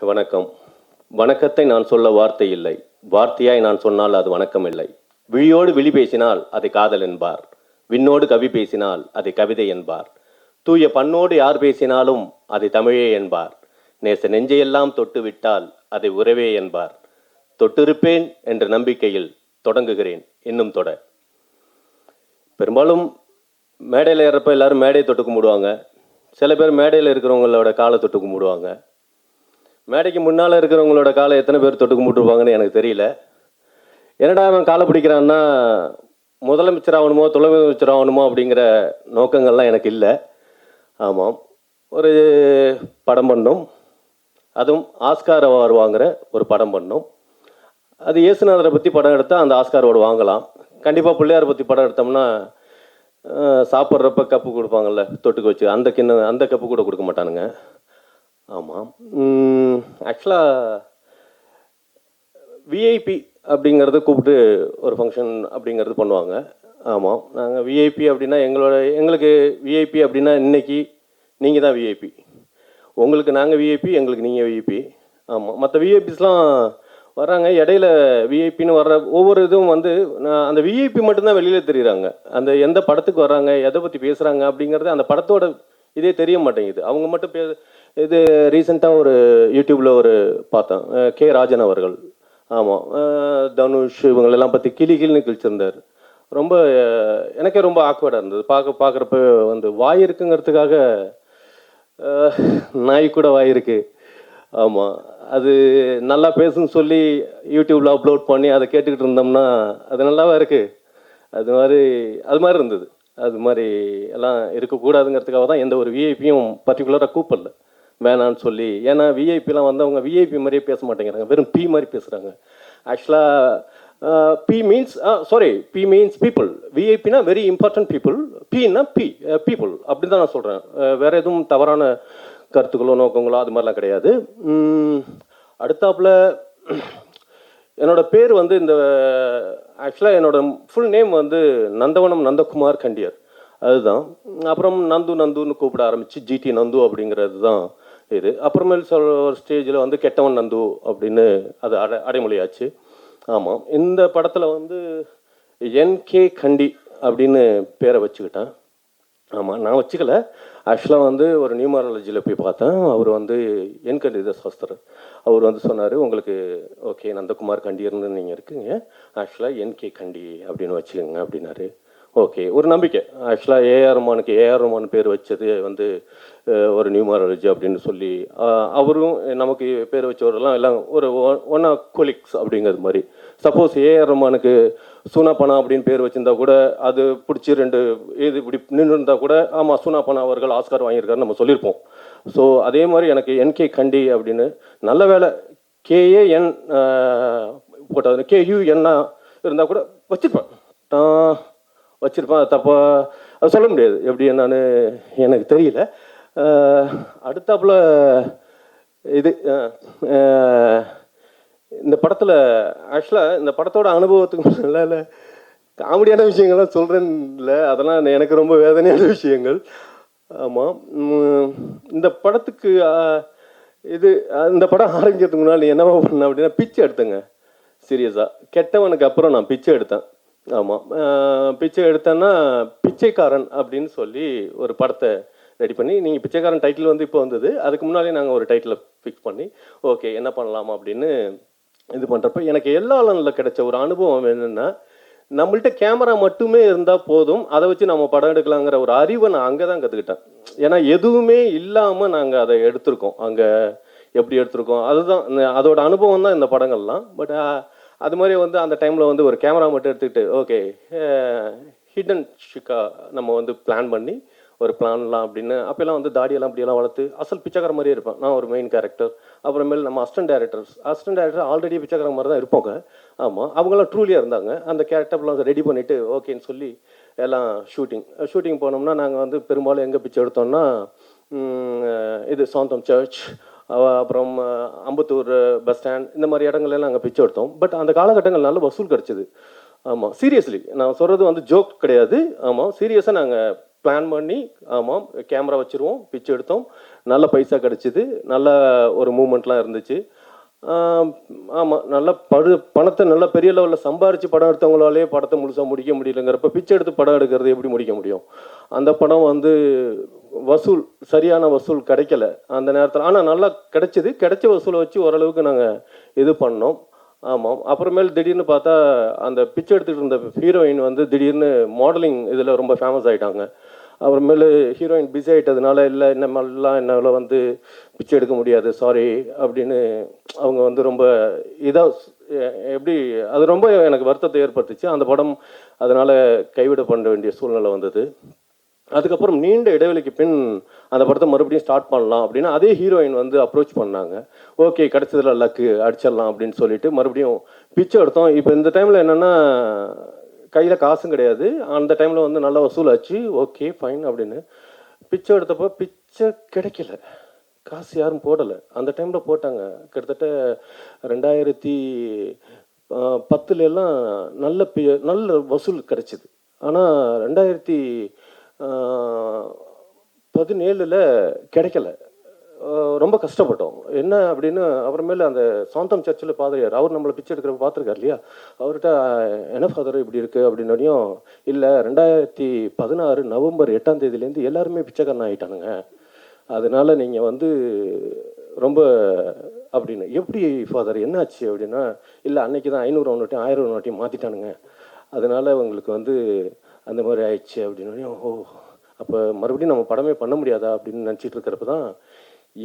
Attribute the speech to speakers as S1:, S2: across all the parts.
S1: வணக்கம். வணக்கத்தை நான் சொல்ல வார்த்தை இல்லை. வார்த்தையாய் நான் சொன்னால் அது வணக்கம் இல்லை. விழியோடு விழி பேசினால் அதை காதல் என்பார். விண்ணோடு கவி பேசினால் அதை கவிதை என்பார். தூய பண்ணோடு யார் பேசினாலும் அதை தமிழே என்பார். நேச நெஞ்சையெல்லாம் தொட்டு விட்டால் அதை உறவே என்பார். தொட்டிருப்பேன் என்ற நம்பிக்கையில் தொடங்குகிறேன் இன்னும் தொட. பெரும்பாலும் மேடையில் ஏறப்ப எல்லாரும் மேடையை தொட்டு கும்பிடுவாங்க. சில பேர் மேடையில் இருக்கிறவங்களோட காலை தொட்டு கும்பிடுவாங்க. மேடைக்கு முன்னால் இருக்கிறவங்களோட காலை எத்தனை பேர் தொட்டு கும்பிட்டுருப்பாங்கன்னு எனக்கு தெரியல. என்னடா அவன் காலை பிடிக்கிறான்னா முதலமைச்சர் ஆகணுமோ முதலமைச்சர் ஆகணுமோ அப்படிங்கிற நோக்கங்கள்லாம் எனக்கு இல்லை. ஆமாம், ஒரு படம் பண்ணோம், அதுவும் ஆஸ்கார் அவார்டு வாங்குகிற ஒரு படம் பண்ணோம். அது இயேசுநாதரை பற்றி படம் எடுத்தால் அந்த ஆஸ்கார் அவார்டு வாங்கலாம். கண்டிப்பாக பிள்ளையாரை பற்றி படம் எடுத்தோம்னா சாப்பிட்றப்ப கப்பு கொடுப்பாங்கள்ல தொட்டுக்கு வச்சு, அந்த கப்பு கூட கொடுக்க மாட்டானுங்க. ஆமாம், ஆக்சுவலாக விஐபி அப்படிங்கிறது கூப்பிட்டு ஒரு ஃபங்க்ஷன் அப்படிங்கிறது பண்ணுவாங்க. ஆமாம், நாங்கள் விஐபி அப்படின்னா எங்களுக்கு விஐபி அப்படின்னா இன்றைக்கி நீங்கள் தான் விஐபி, உங்களுக்கு நாங்கள் விஐபி, எங்களுக்கு நீங்கள் விஐபி. ஆமாம், மற்ற விஐபிஸ்லாம் வர்றாங்க. இடையில விஐபின்னு வர்ற ஒவ்வொரு இதுவும் வந்து அந்த விஐபி மட்டும்தான் வெளியில் தெரியுறாங்க. அந்த எந்த படத்துக்கு வர்றாங்க, எதை பற்றி பேசுகிறாங்க அப்படிங்கிறது அந்த படத்தோட இதே தெரிய மாட்டேங்குது. அவங்க மட்டும் இது ரீசெண்டாக ஒரு யூடியூப்பில் ஒரு பார்த்தேன், கே ராஜன் அவர்கள். ஆமாம், தனுஷ் இவங்களெல்லாம் பற்றி கிளின்னு கிழிச்சிருந்தார். ரொம்ப எனக்கே ரொம்ப ஆக்வர்டாக இருந்தது பார்க்குறப்ப. வந்து வாய் இருக்குங்கிறதுக்காக நாய் கூட வாய் இருக்குது. ஆமாம், அது நல்லா பேசுன்னு சொல்லி யூடியூப்பில் அப்லோட் பண்ணி அதை கேட்டுக்கிட்டு இருந்தோம்னா அது நல்லாவா இருக்குது. அது மாதிரி இருந்தது. அது மாதிரி எல்லாம் இருக்கக்கூடாதுங்கிறதுக்காக தான் எந்த ஒரு விஐபியும் பர்டிகுலராக கூப்பிடல, வேணான்னு சொல்லி. ஏன்னா விஐபிலாம் வந்து அவங்க விஐபி மாதிரியே பேச மாட்டேங்கிறாங்க, வெறும் பி மாதிரி பேசுகிறாங்க. ஆக்சுவலாக பி மீன்ஸ் பீப்புள். விஐபினா வெரி இம்பார்ட்டன்ட் பீப்புள், பின்னா பீப்புள் அப்படி தான் நான் சொல்கிறேன். வேறு எதுவும் தவறான கருத்துக்களோ நோக்கங்களோ அது மாதிரிலாம் கிடையாது. அடுத்தாப்புல என்னோட பேர் வந்து இந்த ஆக்சுவலாக என்னோட ஃபுல் நேம் வந்து நந்தவனம் நந்தகுமார் கண்டியர், அதுதான். அப்புறம் நந்துன்னு கூப்பிட ஆரம்பித்து ஜிடி நந்து அப்படிங்கிறது தான் இது. அப்புறமேல் ஒரு ஸ்டேஜில் வந்து கெட்டவன் நந்து அப்படின்னு அது அடைமொழியாச்சு. ஆமாம், இந்த படத்தில் வந்து என்கே கண்டி அப்படின்னு பேரை வச்சுக்கிட்டேன். ஆமாம், நான் வச்சுக்கல. ஆக்சுவலாக வந்து ஒரு நியூமராலஜியில் போய் பார்த்தேன். அவர் வந்து என் கண்டித சாஸ்திரர். அவர் வந்து சொன்னார், உங்களுக்கு ஓகே நந்தகுமார் கண்டியர்னு நீங்கள் இருக்குங்க, ஆக்சுவலாக என்கே கண்டி அப்படின்னு வச்சுக்கோங்க அப்படின்னாரு. ஓகே, ஒரு நம்பிக்கை. ஆக்சுவலாக ஏஆர் ரஹ்மான் பேர் வச்சது வந்து ஒரு நியூமராலஜி அப்படின்னு சொல்லி அவரும் நமக்கு பேர் வச்சவரெல்லாம் எல்லாம் ஒரு ஒன் ஆஃப் கொலிக்ஸ் அப்படிங்கிறது மாதிரி. சப்போஸ் ஏஆர் ரஹ்மானுக்கு சூனாப்பனா அப்படின்னு பேர் வச்சுருந்தா கூட அது பிடிச்சி ரெண்டு இது இப்படி நின்று இருந்தால் கூட ஆமாம் சூனாப்பனா அவர்கள் ஆஸ்கார் வாங்கியிருக்காருன்னு நம்ம சொல்லியிருப்போம். ஸோ அதே மாதிரி எனக்கு என்கே கண்டி அப்படின்னு நல்ல வேலை கேஏஎன் போட்டது கேயூஎன்னா இருந்தால் கூட வச்சிருப்பேன். தப்பாக அது சொல்ல முடியாது எப்படி என்னன்னு எனக்கு தெரியல. அடுத்தாப்புல இது இந்த படத்தில் ஆக்சுவலாக இந்த படத்தோட அனுபவத்துக்கு நல்லா இல்லை, காமெடியான விஷயங்கள்லாம் சொல்கிறேன்னு இல்லை, அதெல்லாம் எனக்கு ரொம்ப வேதனையான விஷயங்கள். ஆமாம், இந்த படத்துக்கு இந்த படம் ஆரம்பிக்கிறதுக்கு முன்னாடி என்னவா பண்ணேன் அப்படின்னா பிச்சை எடுத்தேங்க. சீரியஸாக கெட்டவனுக்கு அப்புறம் நான் பிச்சை எடுத்தேன். ஆமாம், பிச்சை எடுத்தேன்னா பிச்சைக்காரன் அப்படின்னு சொல்லி ஒரு படத்தை ரெடி பண்ணி, நீங்கள் பிச்சைக்காரன் டைட்டில் வந்து இப்போ வந்தது, அதுக்கு முன்னாலே நாங்கள் ஒரு டைட்டிலை ஃபிக்ஸ் பண்ணி ஓகே என்ன பண்ணலாமா அப்படின்னு இது பண்ணுறப்ப எனக்கு எல்லா லனில் கிடைச்ச ஒரு அனுபவம் என்னென்னா, நம்மள்கிட்ட கேமரா மட்டுமே இருந்தால் போதும், அதை வச்சு நம்ம படம் எடுக்கலாங்கிற ஒரு அறிவை நான் அங்கே தான் கற்றுக்கிட்டேன். ஏன்னா எதுவுமே இல்லாமல் நாங்கள் அதை எடுத்திருக்கோம், அங்கே எப்படி எடுத்திருக்கோம் அதுதான் அதோட அனுபவம் தான் இந்த படங்கள்லாம். பட் அது மாதிரி வந்து அந்த டைமில் வந்து ஒரு கேமரா மட்டும் எடுத்துக்கிட்டு ஓகே ஹிடன் ஷிக்கா நம்ம வந்து பிளான் பண்ணி ஒரு பிளான்லாம் அப்படின்னு அப்போல்லாம் வந்து தாடியெல்லாம் அப்படியெல்லாம் வளர்த்து அசல் பிச்சைக்கார மாதிரியே இருப்பேன். நான் ஒரு மெயின் கேரக்டர். அப்புறமேல் நம்ம அசிஸ்டன்ட் டைரக்டர் ஆல்ரெடி பிச்சைக்கார மாதிரி தான் இருப்பாங்க. ஆமாம், அவங்களாம் ட்ரூலியாக இருந்தாங்க. அந்த கேரக்டர்லாம் ரெடி பண்ணிவிட்டு ஓகேன்னு சொல்லி எல்லாம் ஷூட்டிங் போனோம்னா நாங்கள் வந்து பெரும்பாலும் எங்கே பிச்சை எடுத்தோம்னா இது சாந்தம் சர்ச், அப்புறம் அம்பத்தூர் பஸ் ஸ்டாண்ட், இந்த மாதிரி இடங்கள்லாம் நாங்கள் பிச்சை எடுத்தோம். பட் அந்த காலகட்டங்கள் நல்ல வசூல் கிடச்சிது. ஆமாம், சீரியஸ்லி நான் சொல்கிறது வந்து ஜோக் கிடையாது. ஆமாம், சீரியஸாக நாங்கள் பிளான் பண்ணி ஆமாம் கேமரா வச்சுருவோம், பிச் எடுத்தோம், நல்ல பைசா கிடச்சிது, நல்ல ஒரு மூமெண்ட்லாம் இருந்துச்சு. ஆமாம், நல்லா பணத்தை நல்லா பெரிய லெவலில் சம்பாரித்து படம் எடுத்தவங்களாலே படத்தை முழுசாக முடிக்க முடியலங்கிறப்ப பிச்சை எடுத்து படம் எடுக்கிறது எப்படி முடிக்க முடியும்? அந்த படம் வந்து வசூல் சரியான வசூல் கிடைக்கல அந்த நேரத்தில். ஆனால் நல்லா கிடைச்சிது, கிடைச்ச வசூலை வச்சு ஓரளவுக்கு நாங்கள் இது பண்ணோம். ஆமாம், அப்புறமேல் திடீர்னு பார்த்தா அந்த பிச்சை எடுத்துகிட்டு இருந்த ஹீரோயின் வந்து திடீர்னு மாடலிங் இதில் ரொம்ப ஃபேமஸ் ஆகிட்டாங்க. அப்புறமேலு ஹீரோயின் பிஸி ஆகிட்டதுனால இல்லை இன்னமெல்லாம் என்னால் வந்து பிச்சை எடுக்க முடியாது சாரி அப்படின்னு அவங்க வந்து ரொம்ப இதாக எப்படி அது ரொம்ப எனக்கு வருத்தத்தை ஏற்படுத்துச்சு. அந்த படம் அதனால் கைவிட பண்ண வேண்டிய சூழ்நிலை வந்தது. அதுக்கப்புறம் நீண்ட இடைவெளிக்கு பின் அந்த படத்தை மறுபடியும் ஸ்டார்ட் பண்ணலாம் அப்படின்னு அதே ஹீரோயின் வந்து அப்ரோச் பண்ணாங்க. ஓகே கிடச்சதுல லக்கு அடிச்சிடலாம் அப்படின்னு சொல்லிட்டு மறுபடியும் பிச்சை எடுத்தோம். இப்போ இந்த டைமில் என்னென்னா கையில் காசும் கிடையாது. அந்த டைமில் வந்து நல்லா வசூலாச்சு. ஓகே ஃபைன் அப்படின்னு பிச்சை எடுத்தப்போ பிச்சை கிடைக்கல, காசு யாரும் போடலை. அந்த டைமில் போட்டாங்க கிட்டத்தட்ட 2010 நல்ல வசூல் கிடச்சிது. ஆனால் 2017 கிடைக்கல. ரொம்ப கஷ்டப்பட்டோம். என்ன அப்படின்னு அப்புறமேல அந்த சாந்தம் சர்ச்சில் பாதிரியார் அவர் நம்மளை பிச்சை எடுக்கிறப்ப பார்த்துருக்காரு இல்லையா, அவர்கிட்ட என்ன ஃபாதர் இப்படி இருக்குது அப்படின்னோடையும் இல்லை 2016 நவம்பர் 8ஆம் தேதியிலேருந்து எல்லாருமே பிச்சைக்காரன் ஆகிட்டானுங்க, அதனால நீங்கள் வந்து ரொம்ப அப்படின்னு. எப்படி ஃபாதர் என்னாச்சு அப்படின்னா இல்லை அன்னைக்கு தான் 500 நோட்டையும் 1000 நோட்டையும் மாற்றிட்டானுங்க, அதனால உங்களுக்கு வந்து அந்த மாதிரி ஆயிடுச்சு அப்படின்னோடையும் ஓ அப்போ மறுபடியும் நம்ம படமே பண்ண முடியாதா அப்படின்னு நினச்சிட்டு இருக்கிறப்ப தான்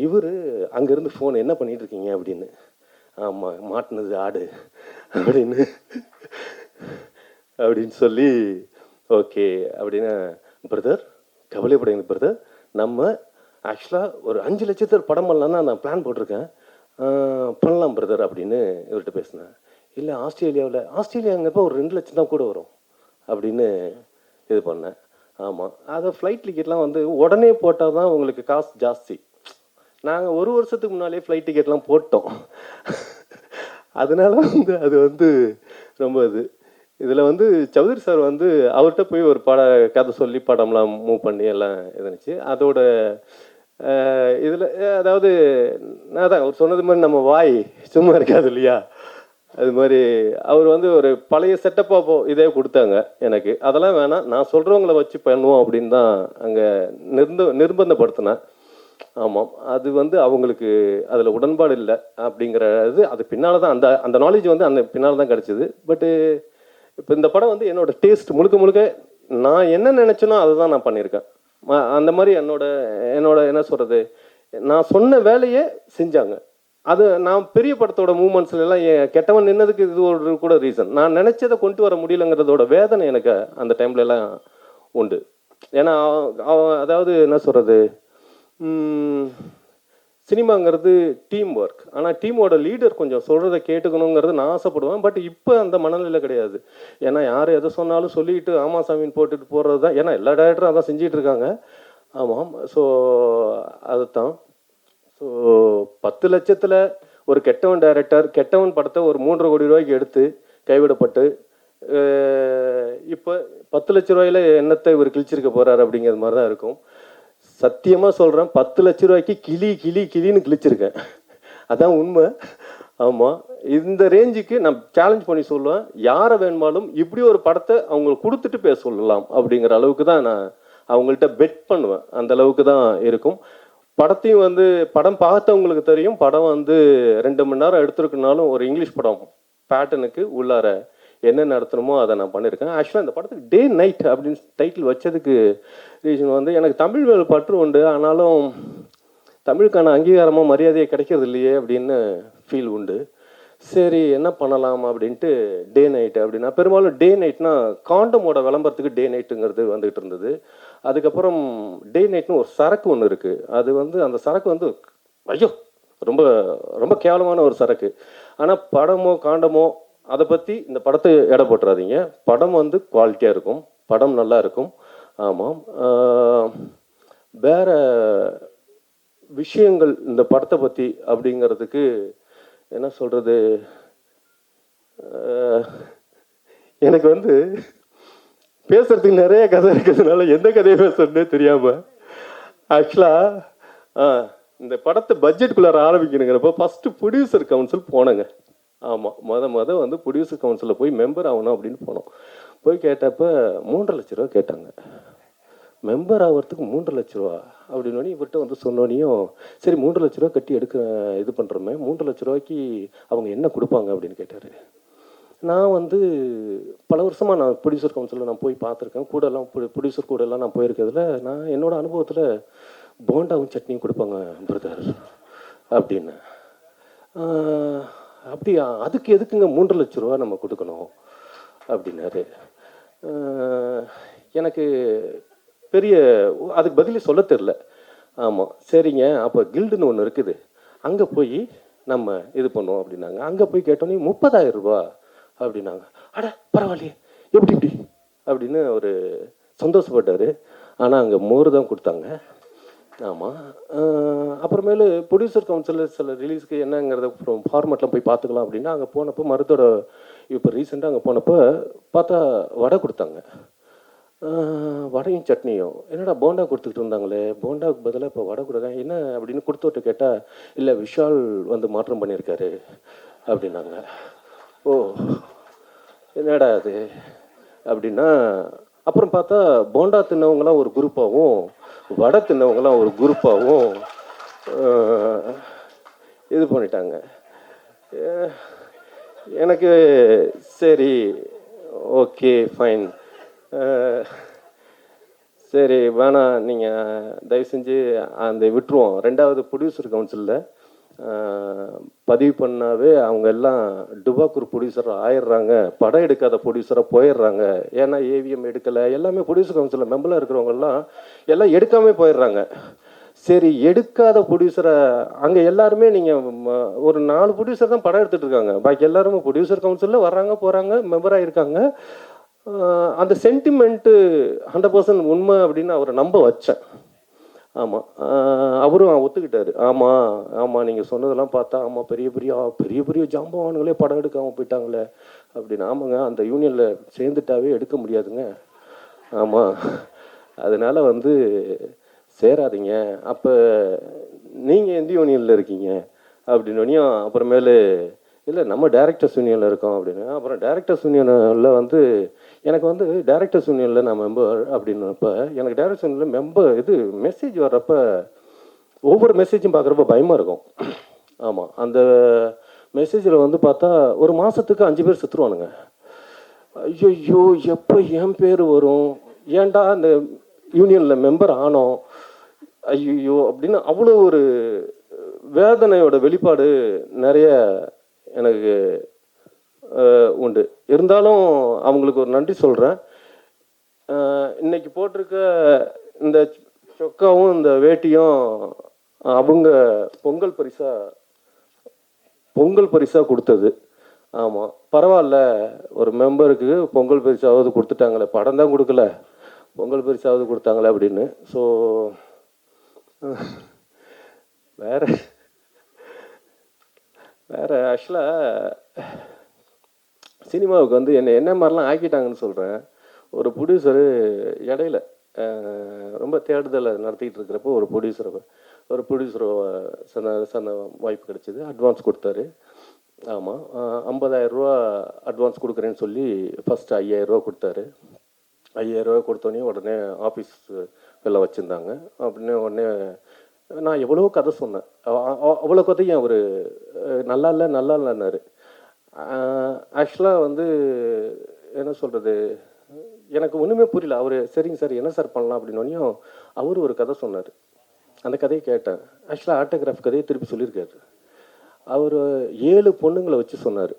S1: இவர் அங்கேருந்து ஃபோன் என்ன பண்ணிகிட்டு இருக்கீங்க அப்படின்னு. ஆமாம் மாட்டினது ஆடு அப்படின்னு சொல்லி ஓகே அப்படின்னு பிரதர் கவலைப்படைங்க பிரதர், நம்ம ஆக்சுவலாக ஒரு 5 லட்சத்தில் படம் பண்ணலான்னு நான் பிளான் போட்டிருக்கேன், பண்ணலாம் பிரதர் அப்படின்னு இவர்கிட்ட பேசினேன். இல்லை ஆஸ்திரேலியாங்கிறப்ப ஒரு 2 லட்சம் தான் கூட வரும் அப்படின்னு இது பண்ணேன். ஆமாம், அதை ஃப்ளைட் டிக்கெட்லாம் வந்து உடனே போட்டால் தான் உங்களுக்கு காசு ஜாஸ்தி. நாங்கள் 1 வருஷத்துக்கு முன்னாலே ஃப்ளைட் டிக்கெட்லாம் போட்டோம். அதனால வந்து அது வந்து ரொம்ப இதில் வந்து சௌத்ரி சார் வந்து அவர்கிட்ட போய் ஒரு கதை சொல்லி படம்லாம் மூவ் பண்ணி எல்லாம் இருந்துச்சு. அதோட இதில் அதாவது நான் தான் அவர் சொன்னது மாதிரி நம்ம வாய் சும்மா இருக்காது இல்லையா, அது மாதிரி அவர் வந்து ஒரு பழைய செட்டப்பாக இதே கொடுத்தாங்க எனக்கு. அதெல்லாம் வேணாம், நான் சொல்கிறவங்கள வச்சு பண்ணுவோம் அப்படின்னு தான் அங்கே நிர்பந்தப்படுத்தினேன். ஆமாம், அது வந்து அவங்களுக்கு அதில் உடன்பாடு இல்லை அப்படிங்கிறது அது பின்னால் தான் அந்த நாலேஜ் வந்து அந்த பின்னால் தான் கிடச்சிது. பட்டு இப்போ இந்த படம் வந்து என்னோடய டேஸ்ட் முழுக்க நான் என்ன நினச்சேனோ அதை தான் நான் பண்ணியிருக்கேன். அந்த மாதிரி என்னோட என்ன சொல்கிறது, நான் சொன்ன வேலையை செஞ்சாங்க. அது நான் பெரிய படத்தோட மூமெண்ட்ஸ்லாம் கெட்டவன் நின்னதுக்கு இது ஒரு கூட ரீசன். நான் நினச்சதை கொண்டு வர முடியலங்கிறதோட வேதனை எனக்கு அந்த டைம்லலாம் உண்டு. ஏன்னா அதாவது என்ன சொல்கிறது, சினிமாங்கிறது டீம் ஒர்க். ஆனால் டீமோட லீடர் கொஞ்சம் சொல்கிறத கேட்டுக்கணுங்கிறது நான் ஆசைப்படுவேன். பட் இப்போ அந்த மனநிலையில் கிடையாது. ஏன்னா யார் எதை சொன்னாலும் சொல்லிட்டு ஆமாம் சாமின்னு போட்டுட்டு போகிறது தான். ஏன்னா எல்லா டைரக்டரும் அதான் செஞ்சிகிட்டு இருக்காங்க. ஆமாம், ஸோ அதுதான். ஸோ 10 லட்சத்தில் ஒரு கெட்டவன் டைரக்டர் கெட்டவன் படத்தை ஒரு 3.5 கோடி ரூபாய்க்கு எடுத்து கைவிடப்பட்டு இப்போ 10 லட்ச ரூபாயில் என்னத்தை இவர் கிழிச்சிருக்க போகிறார் அப்படிங்கிற மாதிரி தான் இருக்கும். சத்தியமாக சொல்கிறேன், 10 லட்ச ரூபாய்க்கு கிளின்னு கிழிச்சிருக்கேன், அதான் உண்மை. ஆமாம், இந்த ரேஞ்சுக்கு நான் சேலஞ்ச் பண்ணி சொல்லுவேன், யாரை வேணுமாலும் இப்படி ஒரு படத்தை அவங்களுக்கு கொடுத்துட்டு பேச சொல்லலாம் அப்படிங்கிற அளவுக்கு தான் நான் அவங்கள்ட்ட பெட் பண்ணுவேன். அந்த அளவுக்கு தான் இருக்கும். படத்தையும் வந்து படம் பார்த்தவங்களுக்கு தெரியும், படம் வந்து 2 மணி நேரம் எடுத்துருக்குனாலும் ஒரு இங்கிலீஷ் படம் பேட்டர்னுக்கு உள்ளார என்ன நடத்தணுமோ அதை நான் பண்ணியிருக்கேன். ஆக்சுவலாக இந்த படத்துக்கு டே நைட் அப்படின்னு டைட்டில் வச்சதுக்கு ரீசன் வந்து எனக்கு தமிழ் மேல் பற்று உண்டு, ஆனாலும் தமிழுக்கான அங்கீகாரமாக மரியாதையை கிடைக்கிறது இல்லையே அப்படின்னு ஃபீல் உண்டு. சரி என்ன பண்ணலாம் அப்படின்ட்டு டே நைட்டு அப்படின்னா, பெரும்பாலும் டே நைட்னா காண்டமோட விளம்பரத்துக்கு டே நைட்டுங்கிறது வந்துகிட்டு இருந்தது. அதுக்கப்புறம் டே நைட்னு ஒரு சரக்கு ஒன்று இருக்குது. அது வந்து அந்த சரக்கு வந்து ஐயோ ரொம்ப ரொம்ப கேவலமான ஒரு சரக்கு. ஆனால் படமோ காண்டமோ அதை பற்றி இந்த படத்தை எடை போட்டுறாதீங்க. படம் வந்து குவாலிட்டியாக இருக்கும், படம் நல்லா இருக்கும். ஆமாம், வேற விஷயங்கள் இந்த படத்தை பற்றி அப்படிங்கிறதுக்கு என்ன சொல்கிறது, எனக்கு வந்து பேசுறதுக்கு நிறைய கதை இருக்கிறதுனால எந்த கதையை பேசுறதுனே தெரியாமல் ஆக்சுவலாக இந்த படத்தை பட்ஜெட்டுக்குள்ளார ஆரம்பிக்கணுங்கிறப்போ ஃபஸ்ட்டு ப்ரொடியூசர் கவுன்சில் போனேங்க. ஆமாம், வந்து ப்ரொடியூசர் கவுன்சிலில் போய் மெம்பர் ஆகணும் அப்படின்னு போனோம். போய் கேட்டப்போ 3.5 லட்ச ரூபா கேட்டாங்க. மெம்பர் ஆகிறதுக்கு 3.5 லட்ச ரூபா அப்படின்னு இவர்கிட்ட வந்து சொன்னோனையும், சரி 3 லட்ச ரூபா கட்டி இது பண்ணுறோமே, 3 லட்ச ரூபாய்க்கு அவங்க என்ன கொடுப்பாங்க அப்படின்னு கேட்டார். நான் வந்து பல வருஷமாக நான் ப்ரொடியூசர் கவுன்சிலில் நான் போய் பார்த்துருக்கேன். கூடலாம் ப்ரொடியூசர் கூடலாம் நான் போயிருக்கிறதுல நான் என்னோடய அனுபவத்தில் போண்டாவும் சட்னியும் கொடுப்பாங்க பிரதர் அப்படின்னு. அப்படியா, அதுக்கு எதுக்குங்க 3 லட்ச ரூபா நம்ம கொடுக்கணும் அப்படின்னாரு. எனக்கு பெரிய அதுக்கு பதிலே சொல்ல தெரில. ஆமாம், சரிங்க, அப்போ கில்டுன்னு ஒன்று இருக்குது, அங்கே போய் நம்ம இது பண்ணுவோம் அப்படின்னாங்க. அங்கே போய் கேட்டோன்னே 30,000 ரூபா அப்படின்னாங்க. அட பரவாயில்லையே, எப்படி அப்படின்னு ஒரு சந்தோஷப்பட்டார். ஆனால் அங்கே மோர் தான் கொடுத்தாங்க. ஆமாம், அப்புறமேலு ப்ரொடியூசர் கவுன்சிலில் சில ரிலீஸ்க்கு என்னங்கிறத ஃபார்மேட்லாம் போய் பார்த்துக்கலாம் அப்படின்னா அங்கே போனப்போ மருத்தோட இப்போ ரீசெண்டாக அங்கே போனப்போ பார்த்தா வடை கொடுத்தாங்க. வடையும் சட்னியும். என்னடா போண்டா கொடுத்துக்கிட்டு இருந்தாங்களே, போண்டாவுக்கு பதிலாக இப்போ வடை கொடுக்குறேன் என்ன அப்படின்னு கொடுத்துட்டு கேட்டால், இல்லை விஷால் வந்து மாற்றம் பண்ணியிருக்காரு அப்படின்னாங்க. ஓ என்னடா அது அப்படின்னா, அப்புறம் பார்த்தா போண்டா தின்னவங்களாம் ஒரு குரூப்பாகவும் வடை தின்னவங்களாம் ஒரு குரூப்பாகவும் இது பண்ணிட்டாங்க. எனக்கு சரி ஓகே ஃபைன், சரி வேணாம், நீங்கள் தயவு செஞ்சு அந்த விட்டுருவோம். 2வது ப்ரொடியூசர் கவுன்சிலில் பதிவு பண்ணாவே அவங்க எல்லாம் டுபாக்கூர் ப்ரொடியூசராக ஆயிடுறாங்க, படம் எடுக்காத ப்ரொடியூசராக போயிடுறாங்க. ஏன்னா ஏவிஎம் எடுக்கலை, எல்லாமே ப்ரொடியூசர் கவுன்சிலில் மெம்பராக இருக்கிறவங்கெல்லாம் எல்லாம் எடுக்காமல் போயிடுறாங்க. சரி, எடுக்காத ப்ரொடியூசரை அங்கே எல்லாருமே நீங்கள் ஒரு 4 ப்ரொடியூசர் தான் படம் எடுத்துகிட்டு இருக்காங்க, பாக்கி எல்லாருமே ப்ரொடியூசர் கவுன்சிலில் வர்றாங்க போகிறாங்க, மெம்பராக இருக்காங்க. அந்த சென்டிமெண்ட்டு 100% உண்மை அப்படின்னு அவரை நம்ப வச்சேன். ஆமாம், அவரும் ஒத்துக்கிட்டார். ஆமாம் நீங்கள் சொன்னதெல்லாம் பார்த்தா ஆமாம், பெரிய பெரிய ஜாம்பவான்களே படம் எடுக்காமல் போயிட்டாங்களே அப்படின்னு. ஆமாங்க, அந்த யூனியனில் சேர்ந்துட்டாவே எடுக்க முடியாதுங்க. ஆமாம், அதனால் வந்து சேராதீங்க. அப்போ நீங்கள் எந்த யூனியனில் இருக்கீங்க அப்படின்னோடனையும் அப்புறமேலு இல்லை நம்ம டேரக்டர்ஸ் யூனியனில் இருக்கோம் அப்படின்னு. அப்புறம் டேரக்டர்ஸ் யூனியனில் வந்து எனக்கு வந்து டேரக்டர்ஸ் யூனியனில் நான் மெம்பர் அப்படின்னப்போ எனக்கு டேரக்டர்ஸ் யூனியனில் இது மெசேஜ் வர்றப்போ ஒவ்வொரு மெசேஜும் பார்க்குறப்ப பயமாக இருக்கும். ஆமாம், அந்த மெசேஜில் வந்து பார்த்தா ஒரு மாதத்துக்கு 5 பேர் செத்துருவானுங்க. ஐயோ எப்போ என் பேர் வரும், ஏன்டா அந்த யூனியனில் மெம்பர் ஆனோம், ஐயோ அப்படின்னு அவ்வளோ ஒரு வேதனையோட வெளிப்பாடு நிறைய எனக்கு உண்டு. இருந்தாலும் அவங்களுக்கு ஒரு நன்றி சொல்கிறேன். இன்னைக்கு போட்டிருக்க இந்த சொக்காவும் இந்த வேட்டியும் அவங்க பொங்கல் பரிசாக கொடுத்தது. ஆமாம், பரவாயில்ல, ஒரு மெம்பருக்கு பொங்கல் பரிசாவது கொடுத்துட்டாங்களே, படம் தான் கொடுக்கல, பொங்கல் பரிசாவது கொடுத்தாங்களே அப்படின்னு. ஸோ வேறு ஆக்சுவலாக சினிமாவுக்கு வந்து என்ன மாதிரிலாம் ஆக்கிட்டாங்கன்னு சொல்கிறேன். ஒரு ப்ரொடியூசரு இடையில ரொம்ப தேடுதலை நடத்திக்கிட்டு இருக்கிறப்போ ஒரு ப்ரொடியூசரை சந்த வாய்ப்பு கிடைச்சிது. அட்வான்ஸ் கொடுத்தாரு. ஆமாம், 50,000 ரூபா அட்வான்ஸ் கொடுக்குறேன்னு சொல்லி ஃபஸ்ட்டு 5,000 ரூபா கொடுத்தாரு. 5,000 ரூபா கொடுத்தோன்னே உடனே ஆஃபீஸ் எல்லாம் வச்சுருந்தாங்க. அப்படின்னு உடனே நான் எவ்வளோ கதை சொன்னேன், அவ்வளோ கதையும் அவர் நல்லா இல்லைன்னாரு. ஆக்சுவலாக வந்து என்ன சொல்கிறது, எனக்கு ஒன்றுமே புரியல. அவர் சரிங்க சார் என்ன சார் பண்ணலாம் அப்படின்னோடனையும் அவர் ஒரு கதை சொன்னார். அந்த கதையை கேட்டேன். ஆக்சுவலாக ஆட்டோகிராஃப் கதையை திருப்பி சொல்லியிருக்காரு. அவர் 7 பொண்ணுங்களை வச்சு சொன்னார்.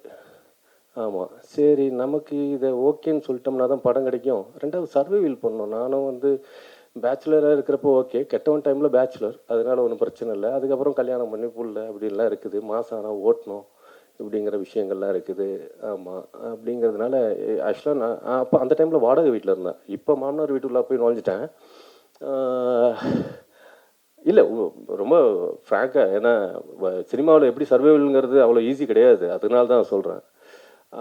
S1: ஆமாம், சரி நமக்கு இதை ஓகேன்னு சொல்லிட்டோம்னா தான் படம் கிடைக்கும். 2வது சர்வைவல் பண்ணோம். நானும் வந்து பேச்சுலராக இருக்கிறப்போ ஓகே, கெட்டவன் டைமில் பேச்சுலர், அதனால் ஒன்றும் பிரச்சனை இல்லை. அதுக்கப்புறம் கல்யாணம் பண்ணி புள்ள அப்படின்லாம் இருக்குது, மாதம் ஆனால் ஓட்டணும் இப்படிங்கிற விஷயங்கள்லாம் இருக்குது. ஆமாம், அப்படிங்கிறதுனால ஆக்சுவலாக நான் அப்போ அந்த டைமில் வாடகை வீட்டில் இருந்தேன். இப்போ மாமனார் வீட்டுக்குள்ளே போய் நுழைஞ்சிட்டேன். இல்லை ரொம்ப ஃப்ராங்காக, ஏன்னா சினிமாவில் எப்படி சர்வைவல்ங்கிறது அவ்வளோ ஈஸி கிடையாது, அதனால தான் சொல்கிறேன்.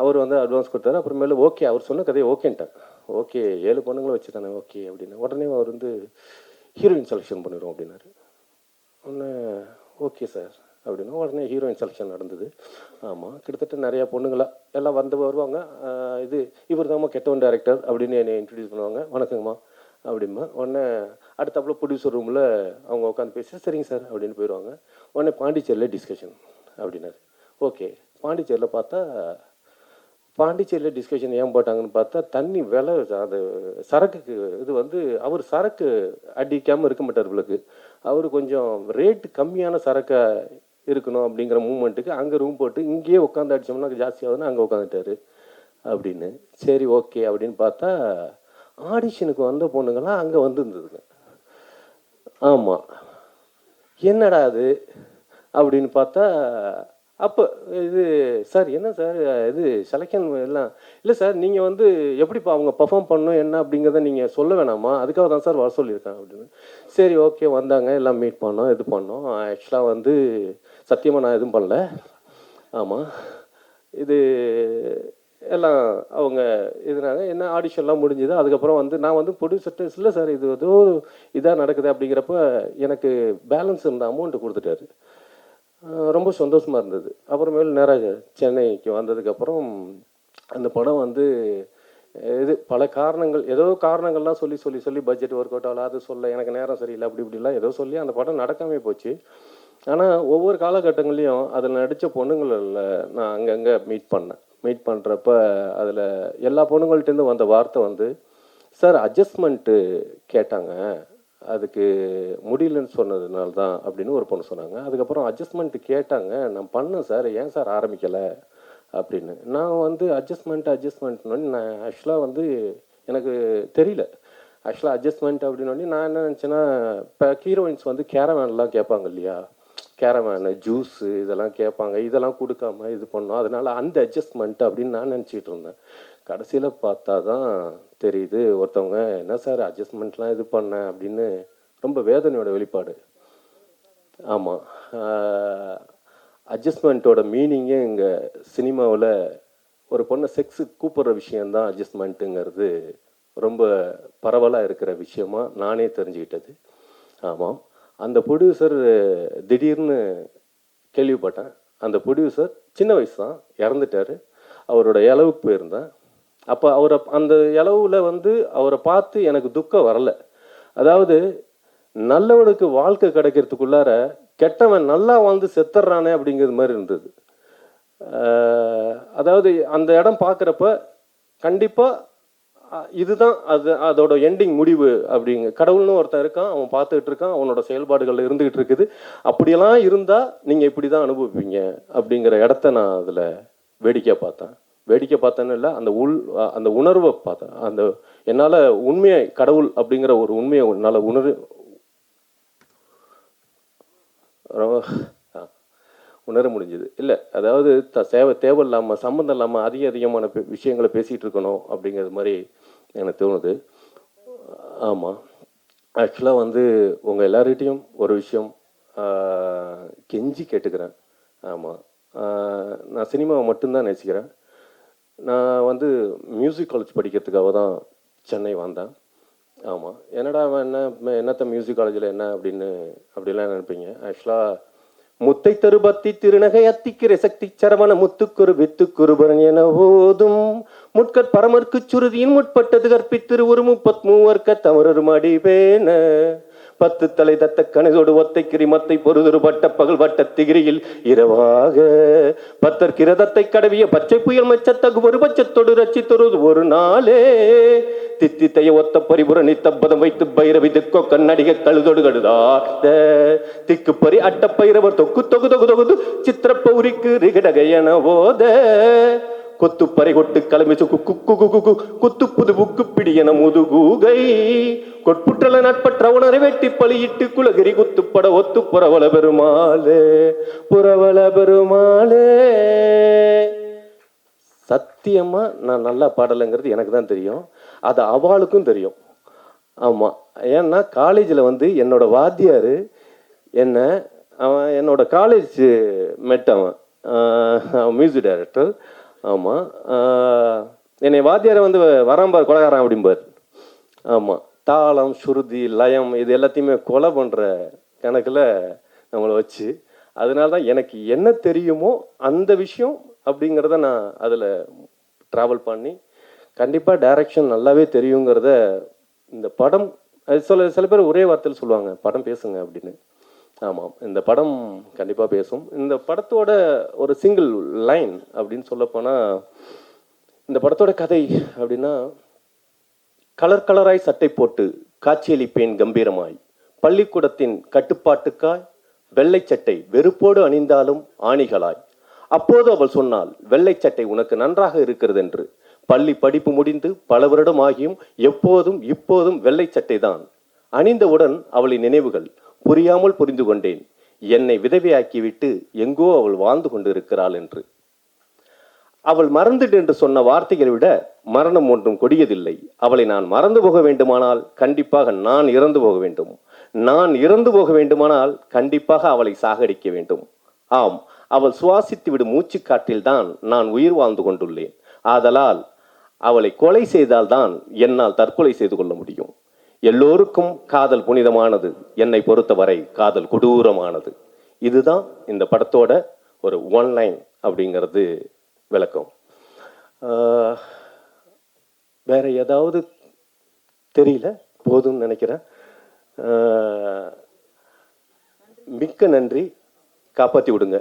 S1: அவர் வந்து அட்வான்ஸ் கொடுத்தாரு. அப்புறமேலு ஓகே, அவர் சொன்ன கதையை ஓகேன்ட்டேன். ஓகே 7 பொண்ணுங்களும் வச்சு தானே ஓகே அப்படின்னு. உடனே அவர் வந்து ஹீரோயின் செலெக்ஷன் பண்ணிடுவோம் அப்படின்னாரு. உடனே ஓகே சார் அப்படின்னா உடனே ஹீரோயின் செலெக்ஷன் நடந்தது. ஆமாம், கிட்டத்தட்ட நிறையா பொண்ணுங்களா எல்லாம் வந்து வருவாங்க. இது இவர் தாம்மா கெட்டவன் டைரக்டர் அப்படின்னு என்னை இன்ட்ரடியூஸ் பண்ணுவாங்க. வணக்கங்கம்மா அப்படிமா. உடனே அடுத்தாப்புல ப்ரொடியூசர் ரூமில் அவங்க உட்காந்து பேசி சரிங்க சார் அப்படின்னு போயிடுவாங்க. உடனே பாண்டிச்சேரியில் டிஸ்கஷன் அப்படின்னாரு. ஓகே, பாண்டிச்சேரியில் பார்த்தா பாண்டிச்சேரியில் டிஸ்கஷன் ஏன் போட்டாங்கன்னு பார்த்தா தண்ணி விலை அது சரக்குக்கு இது வந்து அவர் சரக்கு அடிக்காமல் இருக்க மாட்டார் உங்களுக்கு. அவர் கொஞ்சம் ரேட்டு கம்மியான சரக்கை இருக்கணும் அப்படிங்கிற மூமெண்ட்டுக்கு அங்கே ரூம் போட்டு இங்கேயே உட்காந்து அடித்தோம்னா ஜாஸ்தியாகுதுன்னு அங்கே உட்காந்துட்டாரு அப்படின்னு. சரி ஓகே அப்படின்னு பார்த்தா ஆடிஷனுக்கு வந்த பொண்ணுங்களாம் அங்கே வந்துருந்ததுங்க. ஆமாம், என்னடா அது அப்படின்னு பார்த்தா அப்போ இது சார் என்ன சார் இது செலெக்ஷன் எல்லாம் இல்லை சார், நீங்கள் வந்து எப்படிப்பா அவங்க பர்ஃபார்ம் பண்ணணும் என்ன அப்படிங்கிறத நீங்கள் சொல்ல வேணாமா, அதுக்காக தான் சார் வர சொல்லியிருக்கேன் அப்படின்னு. சரி ஓகே, வந்தாங்க, எல்லாம் மீட் பண்ணோம், இது பண்ணோம். ஆக்சுவலாக வந்து சத்தியமாக நான் எதுவும் பண்ணல. ஆமாம், இது எல்லாம் அவங்க இதுனாங்க என்ன ஆடிஷன்லாம் முடிஞ்சுது. அதுக்கப்புறம் வந்து நான் வந்து ப்ரொடியூசர்ட்டு இல்லை சார் இது ஏதோ இதாக நடக்குது அப்படிங்கிறப்ப எனக்கு பேலன்ஸ் இருந்த அமௌண்ட்டு கொடுத்துட்டாரு. ரொம்ப சந்தோஷமாக இருந்தது. அப்புறமேல் நேராக சென்னைக்கு வந்ததுக்கப்புறம் அந்த படம் வந்து இது பல காரணங்கள் ஏதோ காரணங்கள்லாம் சொல்லி சொல்லி சொல்லி பட்ஜெட் ஒர்க் அவுட் ஆகல, அது சொல்ல எனக்கு நேரம் சரியில்லை அப்படி இப்படிலாம் ஏதோ சொல்லி அந்த படம் நடக்காமே போச்சு. ஆனால் ஒவ்வொரு காலகட்டங்கள்லையும் அதில் நடித்த பொண்ணுங்களில் நான் அங்கங்கே மீட் பண்ணுறப்ப அதில் எல்லா பொண்ணுங்கள்ட்டேருந்து வந்த வார்த்தை வந்து சார் அட்ஜஸ்ட்மெண்ட்டு கேட்டாங்க, அதுக்கு முடியலன்னு சொன்னதுனால தான் அப்படின்னு ஒரு பொண்ணு சொன்னாங்க. அதுக்கப்புறம் அட்ஜஸ்ட்மெண்ட்டு கேட்டாங்க, நான் பண்ணேன் சார், ஏன் சார் ஆரம்பிக்கலை அப்படின்னு. நான் வந்து அட்ஜஸ்ட்மெண்ட்னு நான் ஆக்சுவலாக வந்து எனக்கு தெரியல. ஆக்சுவலாக அட்ஜஸ்ட்மெண்ட் அப்படின்னு நான் என்ன நினச்சேன்னா, இப்போ ஹீரோயின்ஸ் வந்து கேரவேன்லாம் கேட்பாங்க இல்லையா, கேரவேனு ஜூஸு இதெல்லாம் கேட்பாங்க, இதெல்லாம் கொடுக்காம இது பண்ணோம், அதனால அந்த அட்ஜஸ்ட்மெண்ட் அப்படின்னு நான் நினச்சிக்கிட்டு இருந்தேன். கடைசியில் பார்த்தா தான் தெரியுது ஒருத்தவங்க என்ன சார் அட்ஜஸ்ட்மெண்ட்லாம் இது பண்ணேன் அப்படின்னு. ரொம்ப வேதனையோட வெளிப்பாடு. ஆமாம், அட்ஜஸ்ட்மெண்ட்டோட மீனிங்கே இங்கே சினிமாவில் ஒரு பொண்ணை செக்ஸுக்கு கூப்பிட்ற விஷயந்தான் அட்ஜஸ்ட்மெண்ட்டுங்கிறது ரொம்ப பரவலாக இருக்கிற விஷயமா நானே தெரிஞ்சுக்கிட்டது. ஆமாம், அந்த ப்ரொடியூசர் திடீர்னு கேள்விப்பட்டேன். அந்த ப்ரொடியூசர் சின்ன வயசு தான், இறந்துட்டார். அவரோட இளவுக்கு போயிருந்தேன். அப்போ அவரை அந்த இளவுல வந்து அவரை பார்த்து எனக்கு துக்கம் வரலை. அதாவது நல்லவனுக்கு வாழ்க்கை கிடைக்கிறதுக்குள்ளார கெட்டவன் நல்லா வாழ்ந்து செத்துறானே அப்படிங்கிறது மாதிரி இருந்தது. அதாவது அந்த இடம் பார்க்குறப்ப கண்டிப்பாக இதுதான் அதோட எண்டிங் முடிவு அப்படிங்க. கடவுள்னு ஒருத்தன் இருக்கான், அவன் பார்த்துக்கிட்டு இருக்கான், அவனோட செயல்பாடுகள் இருந்துகிட்டு இருக்குது. அப்படியெல்லாம் இருந்தால் நீங்கள் இப்படி தான் அனுபவிப்பீங்க அப்படிங்கிற இடத்த நான் அதில் வேடிக்கை பார்த்தேன்னு இல்லை, அந்த உணர்வை பார்த்தேன். அந்த என்னால் உண்மையை கடவுள் அப்படிங்கிற ஒரு உண்மையை என்னால் உணர முடிஞ்சுது. இல்லை அதாவது தேவையில்லாமல் சம்மந்தம் இல்லாமல் அதிகமான விஷயங்களை பேசிகிட்டு இருக்கணும் அப்படிங்கிறது மாதிரி எனக்கு தோணுது. ஆமாம், ஆக்சுவலாக வந்து உங்கள் எல்லார்கிட்டையும் ஒரு விஷயம் கெஞ்சி கேட்டுக்கிறேன். ஆமாம், நான் சினிமாவை மட்டும்தான் நேசிக்கிறேன். நான் வந்து மியூசிக் காலேஜ் படிக்கிறதுக்காக தான் சென்னை வந்தேன். ஆமாம், என்னடா என்னத்த மியூசிக் காலேஜில் என்ன அப்படிலாம் நினைப்பீங்க. ஆக்சுவலாக முத்தை தருபத்தி திருநகை அத்திக்கிற சக்தி சரவண முத்துக்குரு வித்துக்குருபரன் என ஓதும் முட்கற் பரமர்க்கு சுருதியின் முற்பட்டது கற்பித்திரு ஒரு 33 தமரர் மடிபேன 10 தலை தத்த கணதோடு ஒத்தைக்கிரி மத்தை பொறுதொரு வட்ட பகல் வட்ட திகிரியில் இரவாக 10 கிரதத்தை கடவிய பச்சை புயல் மச்சத்தகு ஒரு பட்சத்தோடு ரச்சித்தொரு ஒரு நாளே தித்தித்தைய ஒத்த பரிபுர நித்தப்பதம் வைத்து பைரவி திக்கோ கண்ணடிக கழுதொடு கழுதார்த்த திக்கு பறி அட்ட பைரவர் தொக்கு தொகு தொகு தொகுது சித்திரப்பௌரிக்கு ரிகடகையன ஓத கொத்து பறை கொட்டு கலமிச்சு குத்து புது புக்கு பிடியன முதுகூகை கொட்புற்றல நட்பற்ற உணரை வெட்டி பலியிட்டு குலகிரி குத்துப்பட ஒத்து புறவள பெருமாளே. சத்தியமா நான் நல்லா பாடலைங்கிறது எனக்கு தான் தெரியும், அது அவளுக்கும் தெரியும். ஆமாம், ஏன்னா காலேஜில் வந்து என்னோட வாத்தியார் அவன் என்னோட காலேஜ் மெட், அவன் மியூசிக் டைரக்டர். ஆமாம். என்னை வாத்தியாரை வந்து வராம்பார் கொலகாரன் அப்படிம்பார். ஆமாம். தாளம், சுருதி, லயம் இது எல்லாத்தையுமே கொலை பண்ணுற கணக்கில் நம்மளை வச்சு, அதனால தான் எனக்கு என்ன தெரியுமோ அந்த விஷயம் அப்படிங்கிறத நான் அதில் ட்ராவல் பண்ணி, கண்டிப்பாக டைரக்ஷன் நல்லாவே தெரியுங்கிறத இந்த படம் அது சில பேர் ஒரே வார்த்தையில் சொல்லுவாங்க, படம் பேசுங்க அப்படின்னு. ஆமாம், இந்த படம் கண்டிப்பாக பேசும். இந்த படத்தோட ஒரு சிங்கிள் லைன் அப்படின்னு சொல்லப்போனால், இந்த படத்தோட கதை அப்படின்னா, கலர் கலராய் சட்டை போட்டு காட்சியளிப்பேன் கம்பீரமாய், பள்ளிக்கூடத்தின் கட்டுப்பாட்டுக்காய் வெள்ளை சட்டை வெறுப்போடு அணிந்தாலும் ஆணிகளாய். அப்போது அவள் சொன்னாள், வெள்ளை சட்டை உனக்கு நன்றாக இருக்கிறது என்று. பள்ளி படிப்பு முடிந்து பல வருடம் ஆகியும் எப்போதும் இப்போதும் வெள்ளை சட்டை தான். அணிந்தவுடன் அவளின் நினைவுகள் புரியாமல் புரிந்து கொண்டேன். என்னை விதவையாக்கிவிட்டு எங்கோ அவள் வாழ்ந்து கொண்டு இருக்கிறாள் என்று. அவள் மறந்துட்டு என்று சொன்ன வார்த்தைகளை விட மரணம் ஒன்றும் கொடியதில்லை. அவளை நான் மறந்து போக வேண்டுமானால் கண்டிப்பாக நான் இறந்து போக வேண்டும். நான் இறந்து போக வேண்டுமானால் கண்டிப்பாக அவளை சாகடிக்க வேண்டும். ஆம், அவள் சுவாசித்து விடும் மூச்சு காற்றில் தான் நான் உயிர் வாழ்ந்து கொண்டுள்ளேன். ஆதலால் அவளை கொலை செய்தால்தான் என்னால் தற்கொலை செய்து கொள்ள முடியும். எல்லோருக்கும் காதல் புனிதமானது, என்னை பொறுத்தவரை காதல் கொடூரமானது. இதுதான் இந்த படத்தோட ஒரு ஒன் லைன் அப்படிங்கிறது விளக்கம். வேற ஏதாவது தெரியல, போதும்னு நினைக்கிறேன். மிக்க நன்றி, காப்பாற்றி விடுங்க.